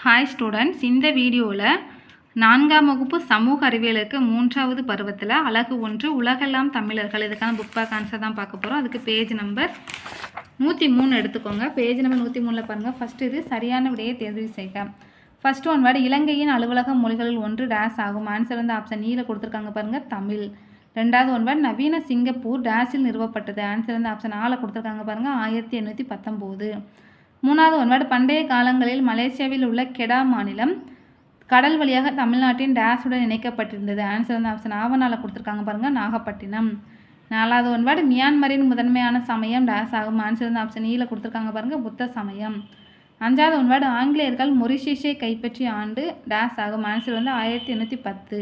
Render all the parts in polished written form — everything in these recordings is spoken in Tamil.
ஹாய் ஸ்டூடெண்ட்ஸ், இந்த வீடியோவில் 4ஆம் வகுப்பு சமூக அறிவியலுக்கு 3வது பருவத்தில் அலகு 1 உலகெல்லாம் தமிழர்கள் இதுக்கான புக் பேக் ஆன்சர் தான் பார்க்க போகிறோம். அதுக்கு பேஜ் நம்பர் 103 எடுத்துக்கோங்க. பேஜ் நம்பர் 103 பாருங்கள். ஃபஸ்ட்டு இது சரியான விடையை தேர்வு செய்க. ஃபஸ்ட்டு ஒன் வேர்டு இலங்கையின் அலுவலக மொழிகளில் ஒன்று டேஸ் ஆகும். ஆன்சர் வந்து ஆப்ஷன் ஈல கொடுத்துருக்காங்க பாருங்கள், தமிழ். ரெண்டாவது ஒன் வேர்டு நவீன சிங்கப்பூர் டேஸில் நிறுவப்பட்டது. ஆன்சர் வந்து ஆப்ஷன் ஆல கொடுத்துருக்காங்க பாருங்கள், 1819. மூணாவது ஒன்வேர்டு பண்டைய காலங்களில் மலேசியாவில் உள்ள கெடா மாநிலம் கடல் வழியாக தமிழ்நாட்டின் டேஸுடன் இணைக்கப்பட்டிருந்தது. ஆன்சர் வந்து ஆப்ஷன் ஆவணால கொடுத்துருக்காங்க பாருங்கள், நாகப்பட்டினம். நாலாவது ஒன்வேர்டு மியான்மரின் முதன்மையான சமயம் டேஸ் ஆகும். ஆன்சர் வந்து ஆப்ஷன் ஈல கொடுத்துருக்காங்க பாருங்கள், புத்த சமயம். அஞ்சாவது ஒன்வேர்டு ஆங்கிலேயர்கள் மொரிஷியஸை கைப்பற்றிய ஆண்டு டேஸ் ஆகும். ஆன்சர் வந்து 1810.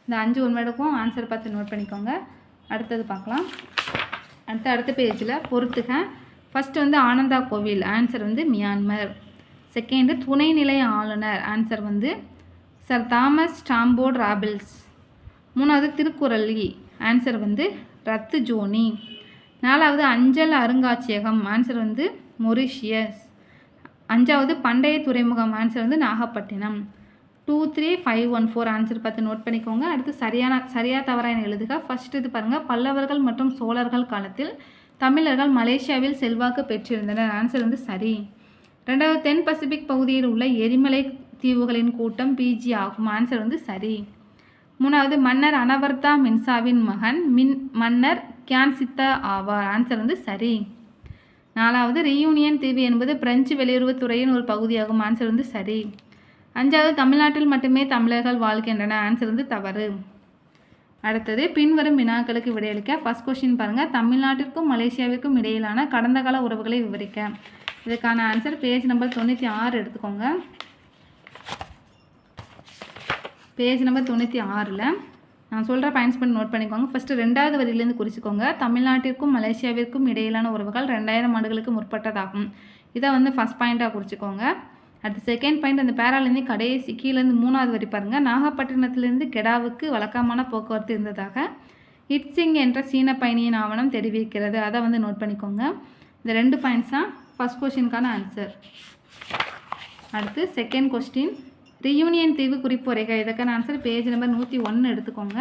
இந்த 5 ஒன்வேர்டுக்கும் ஆன்சர் பார்த்து நோட் பண்ணிக்கோங்க. அடுத்தது பார்க்கலாம். அடுத்த பேஜில் பொறுத்துக. ஃபஸ்ட்டு வந்து ஆனந்தா கோவில். ஆன்சர் வந்து மியான்மர். செகண்டு துணைநிலை ஆளுநர். ஆன்சர் வந்து சர் தாமஸ் ஸ்டாம்போர்ட் ராபிள்ஸ். மூணாவது திருக்குறளி. ஆன்சர் வந்து ரத்து ஜோனி. நாலாவது அஞ்சல் அருங்காட்சியகம். ஆன்சர் வந்து மொரிஷியஸ். அஞ்சாவது பண்டைய துறைமுகம். ஆன்சர் வந்து நாகப்பட்டினம். 2, 3, 5, 1, 4 ஆன்சர் பார்த்து நோட் பண்ணிக்கோங்க. அடுத்து சரியா தவறான எழுதுக. ஃபஸ்ட்டு இது பாருங்கள், பல்லவர்கள் மற்றும் சோழர்கள் காலத்தில் தமிழர்கள் மலேசியாவில் செல்வாக்கு பெற்றிருந்தனர். ஆன்சர் வந்து சரி. ரெண்டாவது தென் பசிபிக் பகுதியில் உள்ள எரிமலை தீவுகளின் கூட்டம் பிஜி ஆகும். ஆன்சர் வந்து சரி. மூணாவது மன்னர் அனவர்தா மின்சாவின் மகன் மன்னர் கியான்சித்தா ஆவார். ஆன்சர் வந்து சரி. நாலாவது ரியூனியன் தீவு என்பது பிரெஞ்சு வெளியுறவுத்துறையின் ஒரு பகுதியாகும். ஆன்சர் வந்து சரி. அஞ்சாவது தமிழ்நாட்டில் மட்டுமே தமிழர்கள் வாழ்கின்றனர். ஆன்சர் வந்து தவறு. அடுத்தது பின்வரும் வினாக்களுக்கு விடையளிக்க. ஃபர்ஸ்ட் கொஸ்டின் பாருங்கள், தமிழ்நாட்டிற்கும் மலேசியாவிற்கும் இடையிலான கடந்த கால உறவுகளை விவரிக்க. இதுக்கான ஆன்சர் பேஜ் நம்பர் 96 எடுத்துக்கோங்க. பேஜ் நம்பர் 96ல் நான் சொல்கிற பாயிண்ட்ஸ் பண்ணி நோட் பண்ணிக்கோங்க. ஃபஸ்ட்டு 2வது வரியிலேருந்து குறிச்சிக்கோங்க. தமிழ்நாட்டிற்கும் மலேசியாவிற்கும் இடையிலான உறவுகள் 2000 ஆண்டுகளுக்கு முற்பட்டதாகும். இதை வந்து ஃபஸ்ட் பாயிண்ட்டாக குறிச்சிக்கோங்க. அடுத்து செகண்ட் பாயிண்ட், அந்த பேராலேருந்து கடைசி கீழேருந்து 3வது வரி பாருங்கள். நாகப்பட்டினத்திலிருந்து கெடாவுக்கு வழக்கமான போக்குவரத்து இருந்ததாக இட்சிங் என்ற சீன பயணியின் ஆவணம் தெரிவிக்கிறது. அதை வந்து நோட் பண்ணிக்கோங்க. இந்த 2 பாயிண்ட்ஸ் தான் ஃபஸ்ட் கொஸ்டினுக்கான ஆன்சர். அடுத்து செகண்ட் கொஸ்டின், ரியூனியன் தீவு குறிப்பு வரைக. இதுக்கான ஆன்சர் பேஜ் நம்பர் 101 எடுத்துக்கோங்க.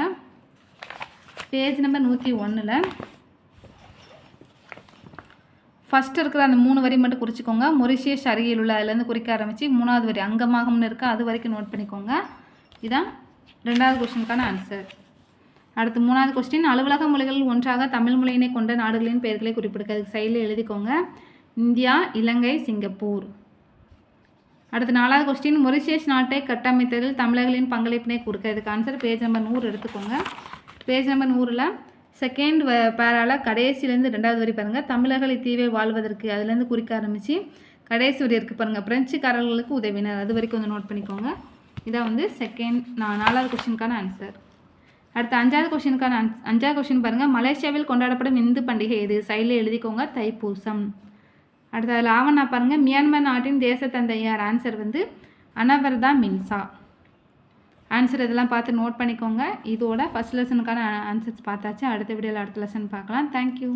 பேஜ் நம்பர் 101ல் ஃபஸ்ட்டு இருக்கிற அந்த 3 வரி மட்டும் குறிச்சிக்கோங்க. மொரிஷியஸ் அருகில் உள்ள அதுலேருந்து குறிக்க ஆரம்பித்து 3வது வரி அங்கமாகம்னு இருக்கா, அது வரைக்கும் நோட் பண்ணிக்கோங்க. இதுதான் 2வது கொஸ்டினுக்கான ஆன்சர். அடுத்து 3வது கொஸ்டின், அலுவலக மொழிகளில் ஒன்றாக தமிழ் மொழியினை கொண்ட நாடுகளின் பெயர்களை குறிப்பிடுங்க. அதுக்கு சைடில் எழுதிக்கோங்க, இந்தியா, இலங்கை, சிங்கப்பூர். அடுத்து 4வது கொஸ்டின், மொரிஷியஸ் நாட்டை கட்டமைத்ததில் தமிழர்களின் பங்களிப்பினை கொடுக்க. இதுக்கு ஆன்சர் பேஜ் நம்பர் 100 எடுத்துக்கோங்க. பேஜ் நம்பர் 100ல் செகண்ட் பேரால கடைசியிலேருந்து 2வது வரி பாருங்கள், தமிழர்கள் இத்தீவை வாழ்வதற்கு அதுலேருந்து குறிக்க ஆரம்பித்து கடைசி வரி இருக்குது பாருங்கள், பிரெஞ்சுக்காரர்களுக்கு உதவினர். அது வரைக்கும் வந்து நோட் பண்ணிக்கோங்க. இதான் வந்து 4வது கொஸ்டினுக்கான ஆன்சர். அடுத்து 5வது கொஸ்டினுக்கான 5வது கொஸ்டின் பாருங்கள், மலேசியாவில் கொண்டாடப்படும் இந்து பண்டிகை எது? சைடில் எழுதிக்கோங்க, தைப்பூசம். அடுத்து அதில் ஆவணா பாருங்கள், மியான்மர் நாட்டின் தேச தந்தையார். ஆன்சர் வந்து அனவர்தா மின்சா. ஆன்சர் இதெல்லாம் பார்த்து நோட் பண்ணிக்கோங்க. இதோட ஃபஸ்ட் லெசனுக்கான ஆன்சர்ஸ் பார்த்தாச்சு. அடுத்த வீடியோவில் அடுத்த லெசன் பார்க்கலாம். தேங்க்யூ.